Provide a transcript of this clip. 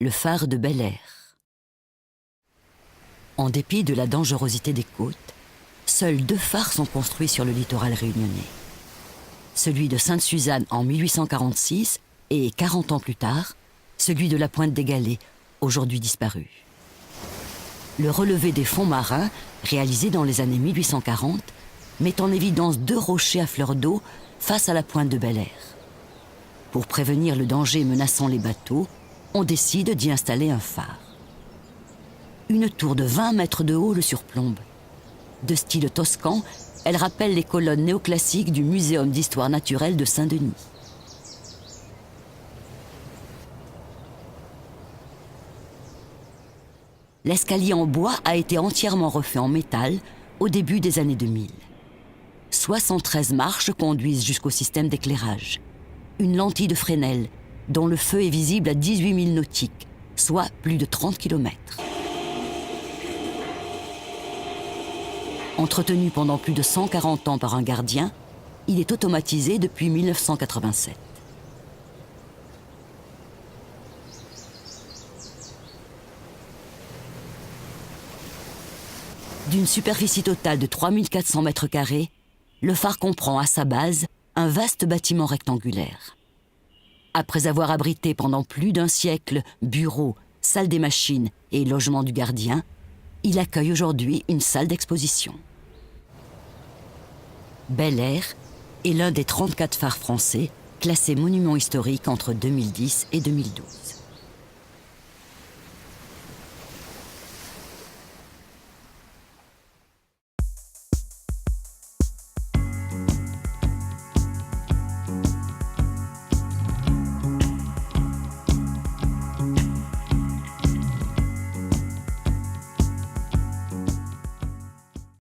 le phare de Bel-Air. En dépit de la dangerosité des côtes, seuls 2 phares sont construits sur le littoral réunionnais. Celui de Sainte-Suzanne en 1846 et 40 ans plus tard, celui de la Pointe des Galets, aujourd'hui disparu. Le relevé des fonds marins, réalisé dans les années 1840, met en évidence 2 rochers à fleur d'eau face à la pointe de Bel-Air. Pour prévenir le danger menaçant les bateaux, on décide d'y installer un phare. Une tour de 20 mètres de haut le surplombe. De style toscan, elle rappelle les colonnes néoclassiques du Muséum d'histoire naturelle de Saint-Denis. L'escalier en bois a été entièrement refait en métal au début des années 2000. 73 marches conduisent jusqu'au système d'éclairage. Une lentille de Fresnel, dont le feu est visible à 18 milles nautiques, soit plus de 30 km. Entretenu pendant plus de 140 ans par un gardien, il est automatisé depuis 1987. D'une superficie totale de 3400 mètres carrés, le phare comprend à sa base un vaste bâtiment rectangulaire. Après avoir abrité pendant plus d'1 siècle bureaux, salles des machines et logements du gardien, il accueille aujourd'hui une salle d'exposition. Bel-Air est l'un des 34 phares français classés monuments historiques entre 2010 et 2012.